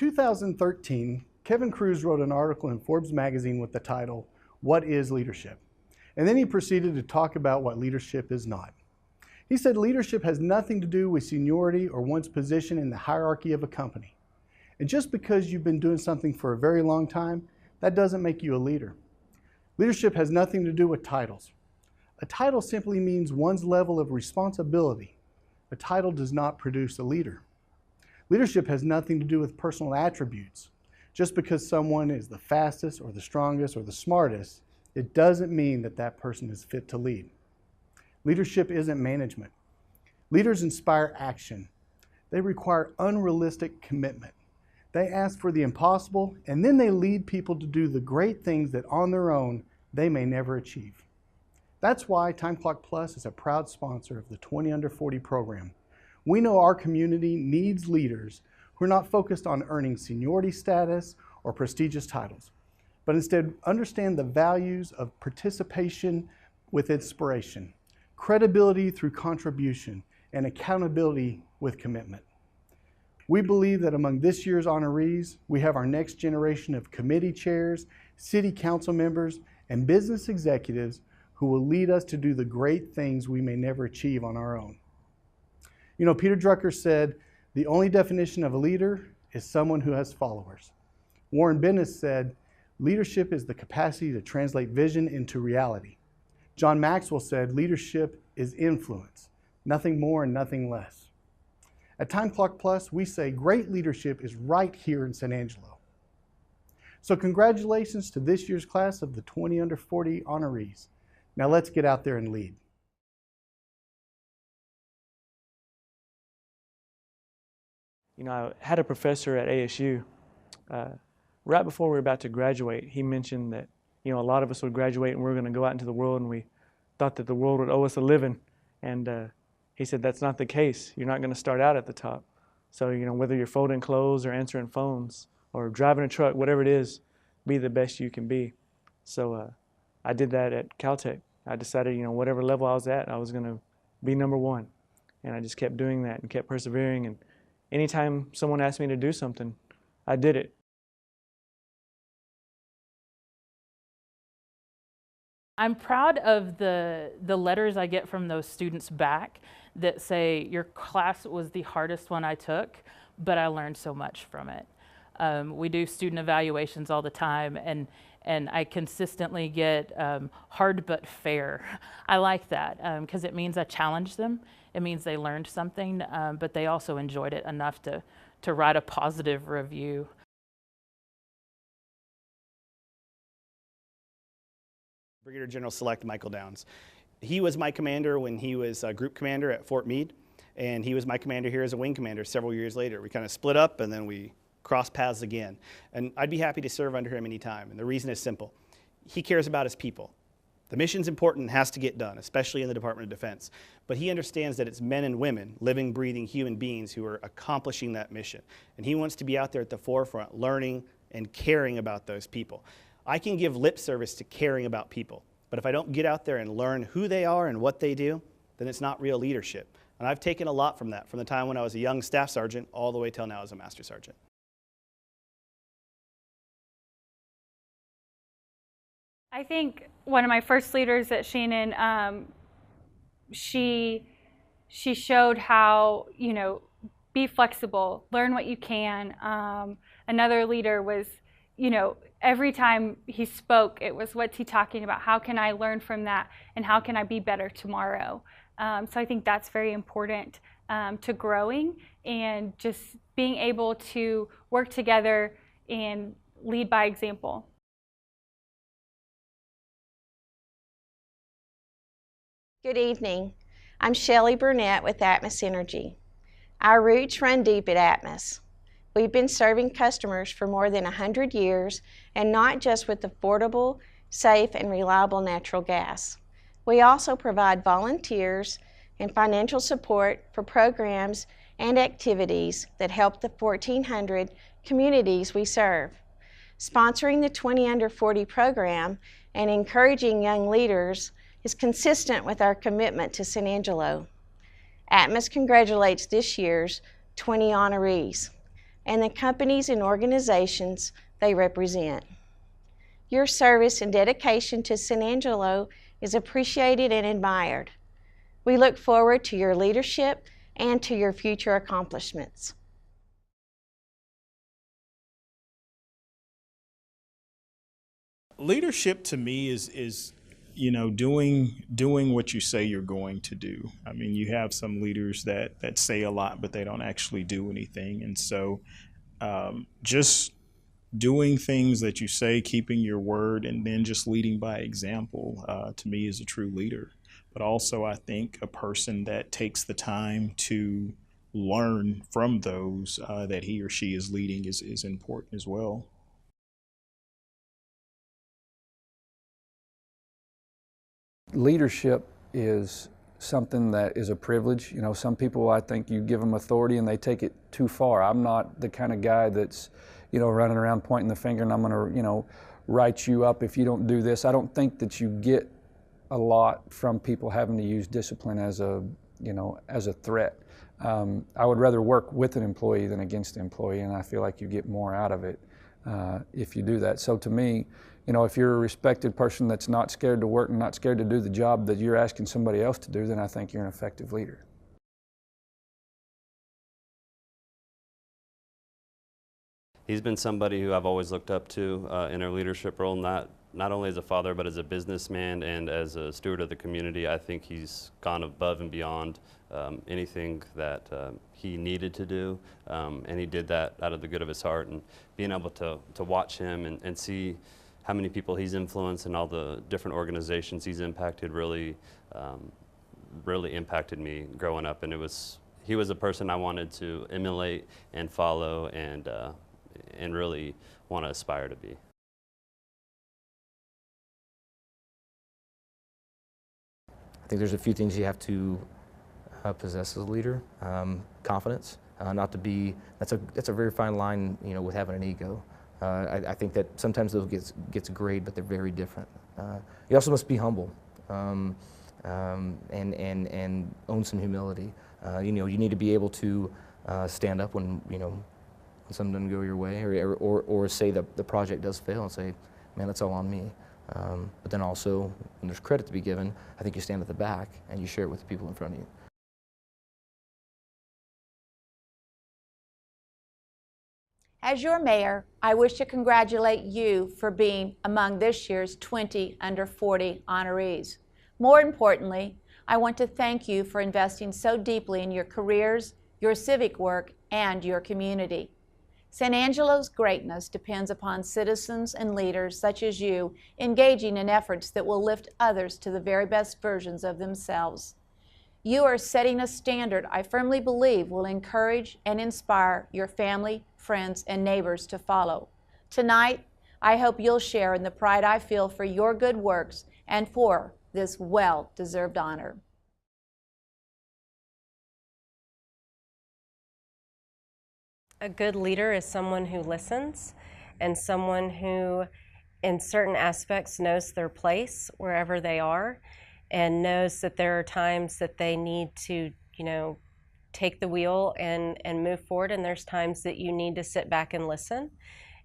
2013, Kevin Cruz wrote an article in Forbes magazine with the title, "What is Leadership?" And then he proceeded to talk about what leadership is not. He said leadership has nothing to do with seniority or one's position in the hierarchy of a company. And just because you've been doing something for a very long time, that doesn't make you a leader. Leadership has nothing to do with titles. A title simply means one's level of responsibility. A title does not produce a leader. Leadership has nothing to do with personal attributes. Just because someone is the fastest or the strongest or the smartest, it doesn't mean that that person is fit to lead. Leadership isn't management. Leaders inspire action. They require unrealistic commitment. They ask for the impossible, and then they lead people to do the great things that on their own they may never achieve. That's why Time Clock Plus is a proud sponsor of the 20 Under 40 program. We know our community needs leaders who are not focused on earning seniority status or prestigious titles, but instead understand the values of participation with inspiration, credibility through contribution, and accountability with commitment. We believe that among this year's honorees, we have our next generation of committee chairs, city council members, and business executives who will lead us to do the great things we may never achieve on our own. You know, Peter Drucker said, "The only definition of a leader is someone who has followers." Warren Bennett said, "Leadership is the capacity to translate vision into reality." John Maxwell said, "Leadership is influence, nothing more and nothing less." At Time Clock Plus, we say great leadership is right here in San Angelo. So congratulations to this year's class of the 20 Under 40 honorees. Now let's get out there and lead. You know, I had a professor at ASU, right before we were about to graduate, he mentioned that, you know, a lot of us would graduate and we were going to go out into the world and we thought that the world would owe us a living. And he said, that's not the case. You're not going to start out at the top. So, you know, whether you're folding clothes or answering phones or driving a truck, whatever it is, be the best you can be. So I did that at Caltech. I decided, you know, whatever level I was at, I was going to be number one. And I just kept doing that and kept persevering. And anytime someone asked me to do something, I did it. I'm proud of the letters I get from those students back that say, your class was the hardest one I took, but I learned so much from it. We do student evaluations all the time, and I consistently get hard but fair. I like that because it means I challenged them. It means they learned something, but they also enjoyed it enough to write a positive review. Brigadier General Select Michael Downs. He was my commander when he was a group commander at Fort Meade, and he was my commander here as a wing commander several years later. We kind of split up and then we crossed paths again. And I'd be happy to serve under him anytime. And the reason is simple. He cares about his people. The mission's important and has to get done, especially in the Department of Defense. But he understands that it's men and women, living, breathing human beings who are accomplishing that mission. And he wants to be out there at the forefront, learning and caring about those people. I can give lip service to caring about people, but if I don't get out there and learn who they are and what they do, then it's not real leadership. And I've taken a lot from that, from the time when I was a young staff sergeant all the way till now as a master sergeant. I think one of my first leaders at Shannon, she showed how, you know, be flexible, learn what you can. Another leader was, you know, every time he spoke, it was, what's he talking about? How can I learn from that? And how can I be better tomorrow? So I think that's very important to growing and just being able to work together and lead by example. Good evening. I'm SHELLEY Burnett with Atmos Energy. Our roots run deep at Atmos. We've been serving customers for more than 100 years, and not just with affordable, safe, and reliable natural gas. We also provide volunteers and financial support for programs and activities that help the 1,400 communities we serve. Sponsoring the 20 Under 40 program and encouraging young leaders is consistent with our commitment to San Angelo. Atmos congratulates this year's 20 honorees. and the companies and organizations they represent. Your service and dedication to San Angelo is appreciated and admired. We look forward to your leadership and to your future accomplishments. Leadership to me is you know, doing what you say you're going to do. I mean, you have some leaders that say a lot, but they don't actually do anything. And so just doing things that you say, keeping your word, and then just leading by example, to me is a true leader. But also, I think a person that takes the time to learn from those that he or she is leading is important as well. Leadership is something that is a privilege. You know, some people, I think you give them authority and they take it too far. I'm not the kind of guy that's, you know, running around pointing the finger and I'm going to, you know, write you up if you don't do this. I don't think that you get a lot from people having to use discipline as a, you know, as a threat. I would rather work with an employee than against the employee, and I feel like you get more out of it if you do that. So to me, you know, if you're a respected person that's not scared to work and not scared to do the job that you're asking somebody else to do, then I think you're an effective leader. He's been somebody who I've always looked up to in our leadership role, not only as a father, but as a businessman and as a steward of the community. I think he's gone above and beyond anything that he needed to do, and he did that out of the good of his heart. And being able to watch him and see how many people he's influenced and all the different organizations he's impacted really impacted me growing up. And he was a person I wanted to emulate and follow and really want to aspire to be. I think there's a few things you have to possess as a leader. Confidence, not to be, that's a very fine line, you know, with having an ego. I think that sometimes those gets grade, but they're very different. You also must be humble and own some humility. You know, you need to be able to stand up when, you know, when something doesn't go your way, or say that the project does fail and say, man, that's all on me. But then also, when there's credit to be given, I think you stand at the back and you share it with the people in front of you. As your mayor, I wish to congratulate you for being among this year's 20 under 40 honorees. More importantly, I want to thank you for investing so deeply in your careers, your civic work, and your community. San Angelo's greatness depends upon citizens and leaders such as you engaging in efforts that will lift others to the very best versions of themselves. You are setting a standard I firmly believe will encourage and inspire your family, friends, and neighbors to follow. Tonight, I hope you'll share in the pride I feel for your good works and for this well-deserved honor. A good leader is someone who listens and someone who, in certain aspects, knows their place wherever they are and knows that there are times that they need to, you know, take the wheel and move forward, and there's times that you need to sit back and listen,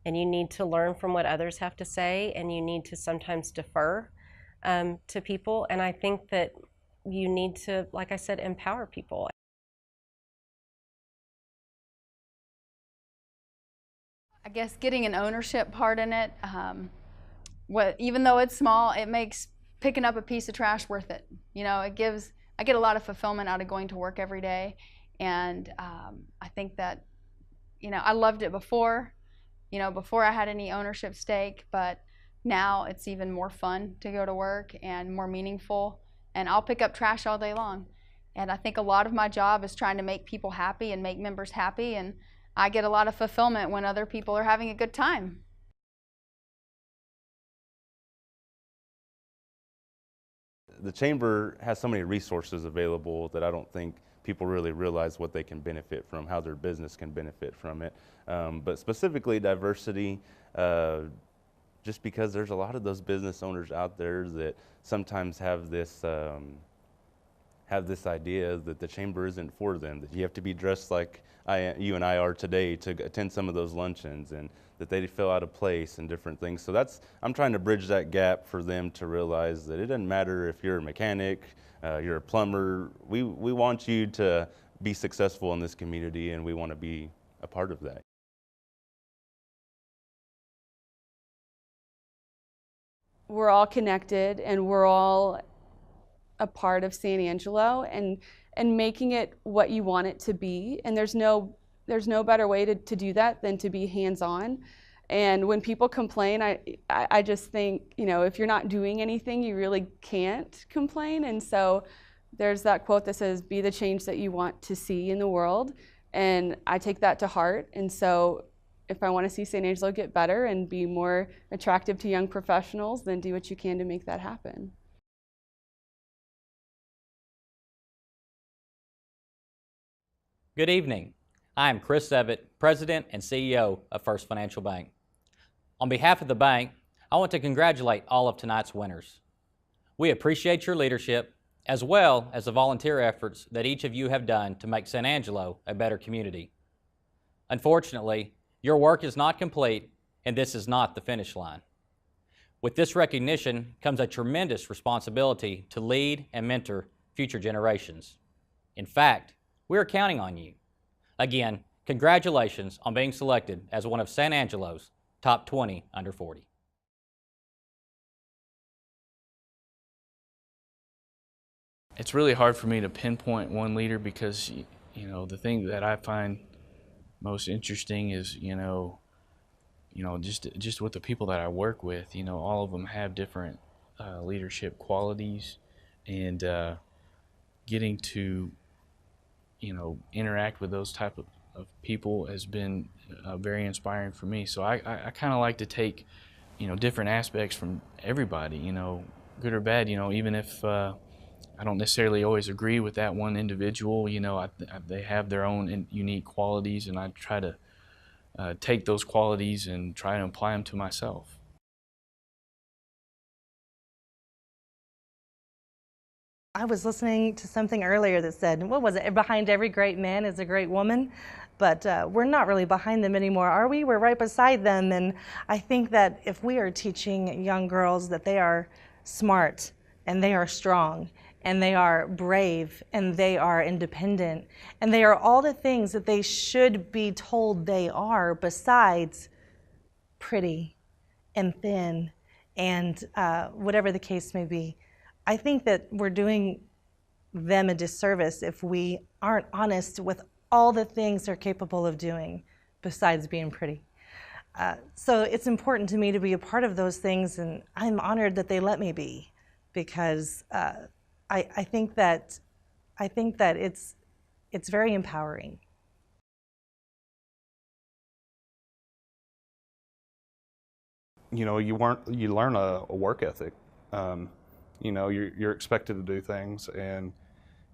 and you need to learn from what others have to say, and you need to sometimes defer to people. And I think that you need to, like I said, empower people. I guess getting an ownership part in it, even though it's small, it makes picking up a piece of trash worth it. You know, I get a lot of fulfillment out of going to work every day, and I think that, you know, I loved it before, you know, before I had any ownership stake, but now it's even more fun to go to work and more meaningful, and I'll pick up trash all day long. And I think a lot of my job is trying to make people happy and make members happy, and I get a lot of fulfillment when other people are having a good time. The chamber has so many resources available that I don't think people really realize what they can benefit from, how their business can benefit from it. But specifically diversity, just because there's a lot of those business owners out there that sometimes have this have this idea that the chamber isn't for them, that you have to be dressed like you and I are today to attend some of those luncheons, and that they feel out of place and different things. So I'm trying to bridge that gap for them to realize that it doesn't matter if you're a mechanic, you're a plumber. We want you to be successful in this community, and we want to be a part of that. We're all connected, and we're all a part of San Angelo, and making it what you want it to be. And there's no better way to do that than to be hands-on. And when people complain, I just think, you know, if you're not doing anything, you really can't complain. And so there's that quote that says, be the change that you want to see in the world. And I take that to heart. And so if I want to see San Angelo get better and be more attractive to young professionals, then do what you can to make that happen. Good evening. I am Chris Evett, President and CEO of First Financial Bank. On behalf of the bank, I want to congratulate all of tonight's winners. We appreciate your leadership, as well as the volunteer efforts that each of you have done to make San Angelo a better community. Unfortunately, your work is not complete, and this is not the finish line. With this recognition comes a tremendous responsibility to lead and mentor future generations. In fact, we are counting on you. Again, congratulations on being selected as one of San Angelo's top 20 under 40. It's really hard for me to pinpoint one leader because, you know, the thing that I find most interesting is, just with the people that I work with, all of them have different leadership qualities, and getting to, interact with those type of people has been very inspiring for me. So I kind of like to take, different aspects from everybody, good or bad, even if I don't necessarily always agree with that one individual, they have their own unique qualities, and I try to take those qualities and try to apply them to myself. I was listening to something earlier that said, what was it? Behind every great man is a great woman. But we're not really behind them anymore, are we? We're right beside them. And I think that if we are teaching young girls that they are smart and they are strong and they are brave and they are independent and they are all the things that they should be told they are, besides pretty and thin and whatever the case may be, I think that we're doing them a disservice if we aren't honest with all the things they're capable of doing besides being pretty. So it's important to me to be a part of those things, and I'm honored that they let me be, because I think that it's very empowering. You learn a work ethic. You're expected to do things, and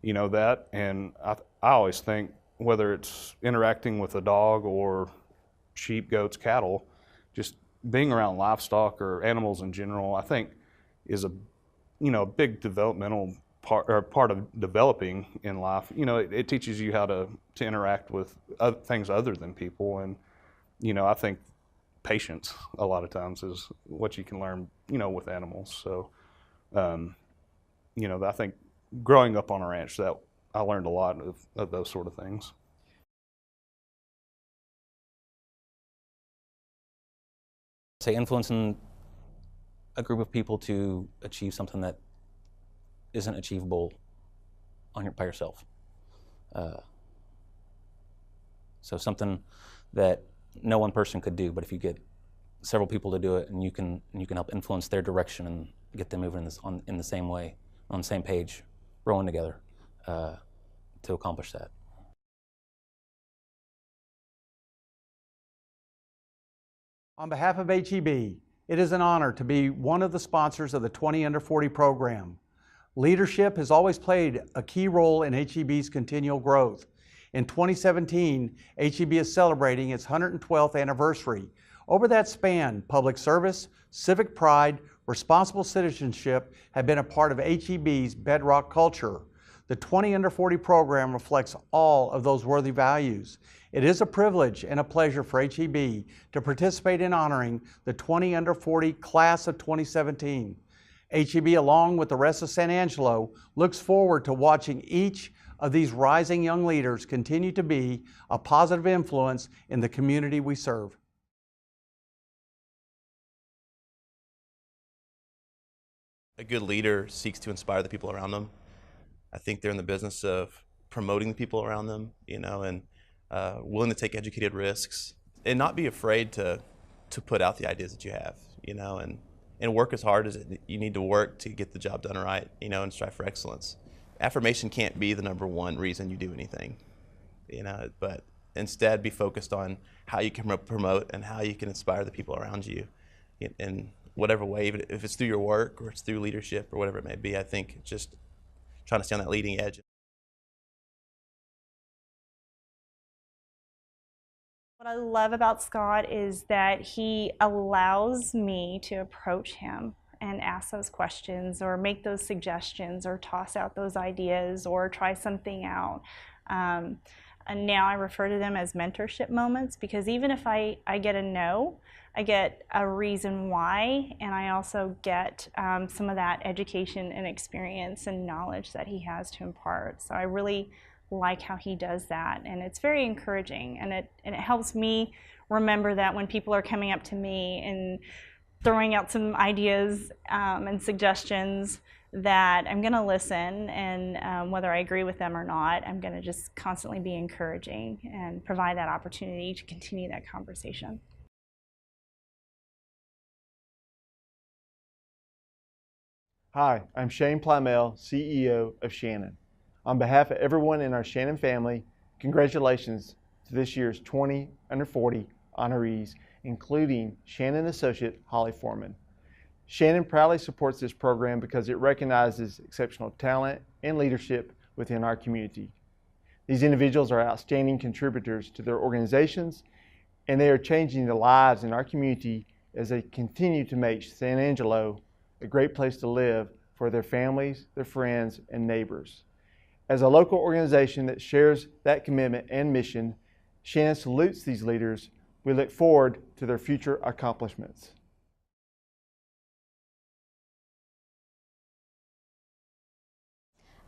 that. And I always think, whether it's interacting with a dog or sheep, goats, cattle, just being around livestock or animals in general, I think is a big developmental part of developing in life. It teaches you how to interact with things other than people, and I think patience a lot of times is what you can learn with animals. So I think growing up on a ranch, that I learned a lot of those sort of things. Say influencing a group of people to achieve something that isn't achievable by yourself. So something that no one person could do, but if you get several people to do it, and you can help influence their direction and get them moving in the same way, on the same page, rowing together to accomplish that. On behalf of HEB, it is an honor to be one of the sponsors of the 20 Under 40 program. Leadership has always played a key role in HEB's continual growth. In 2017, HEB is celebrating its 112th anniversary. Over that span, public service, civic pride, responsible citizenship have been a part of HEB's bedrock culture. The 20 Under 40 program reflects all of those worthy values. It is a privilege and a pleasure for HEB to participate in honoring the 20 Under 40 class of 2017. HEB, along with the rest of San Angelo, looks forward to watching each of these rising young leaders continue to be a positive influence in the community we serve. A good leader seeks to inspire the people around them. I think they're in the business of promoting the people around them, and willing to take educated risks and not be afraid to put out the ideas that you have, and work as hard as you need to work to get the job done right, and strive for excellence. Affirmation can't be the #1 reason you do anything, but instead be focused on how you can promote and how you can inspire the people around you in whatever way, even if it's through your work or it's through leadership or whatever it may be. I think just trying to stay on that leading edge. What I love about Scott is that he allows me to approach him and ask those questions or make those suggestions or toss out those ideas or try something out. And now I refer to them as mentorship moments, because even if I get a no, I get a reason why, and I also get some of that education and experience and knowledge that he has to impart. So I really like how he does that, and it's very encouraging, and it helps me remember that when people are coming up to me and throwing out some ideas and suggestions, that I'm going to listen, and whether I agree with them or not, I'm going to just constantly be encouraging and provide that opportunity to continue that conversation. Hi, I'm Shane PLYMELL, CEO of Shannon. On behalf of everyone in our Shannon family, congratulations to this year's 20 Under 40 honorees, including Shannon Associate Holly Foreman. Shannon proudly supports this program because it recognizes exceptional talent and leadership within our community. These individuals are outstanding contributors to their organizations, and they are changing the lives in our community as they continue to make San Angelo a great place to live for their families, their friends, and neighbors. As a local organization that shares that commitment and mission, Shannon salutes these leaders. We look forward to their future accomplishments.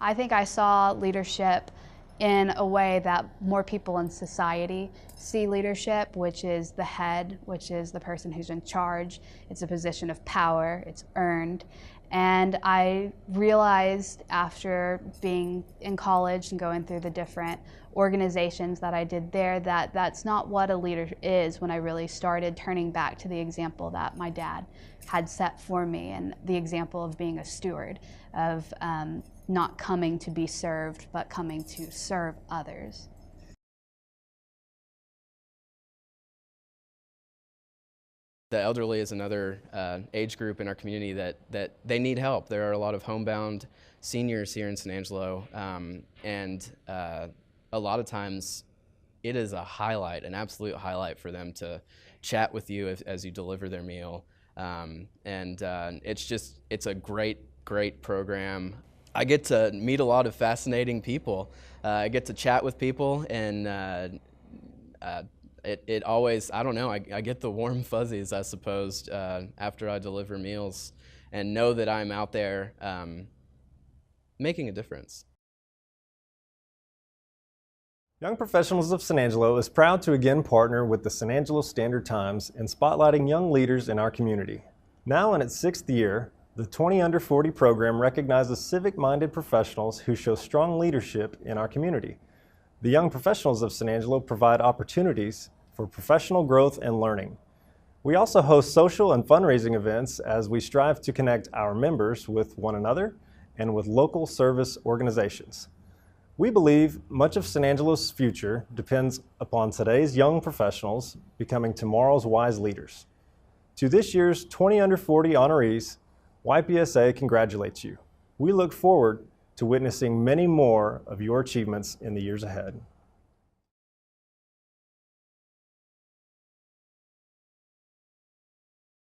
I think I saw leadership in a way that more people in society see leadership, which is the head, which is the person who's in charge. It's a position of power, it's earned. And I realized after being in college and going through the different organizations that I did there that that's not what a leader is, when I really started turning back to the example that my dad had set for me, and the example of being a steward, of not coming to be served, but coming to serve others. The elderly is another age group in our community that they need help. There are a lot of homebound seniors here in San Angelo, and a lot of times it is a highlight, an absolute highlight for them to chat with you as you deliver their meal. It's a great program. I get to meet a lot of fascinating people. I get to chat with people, and it always, I don't know, I get the warm fuzzies, I suppose, after I deliver meals and know that I'm out there making a difference. Young Professionals of San Angelo is proud to again partner with the San Angelo Standard-Times in spotlighting young leaders in our community. Now in its 6th year, the 20 Under 40 program recognizes civic-minded professionals who show strong leadership in our community. The Young Professionals of San Angelo provide opportunities for professional growth and learning. We also host social and fundraising events as we strive to connect our members with one another and with local service organizations. We believe much of San Angelo's future depends upon today's young professionals becoming tomorrow's wise leaders. To this year's 20 Under 40 honorees, YPSA congratulates you. We look forward to witnessing many more of your achievements in the years ahead.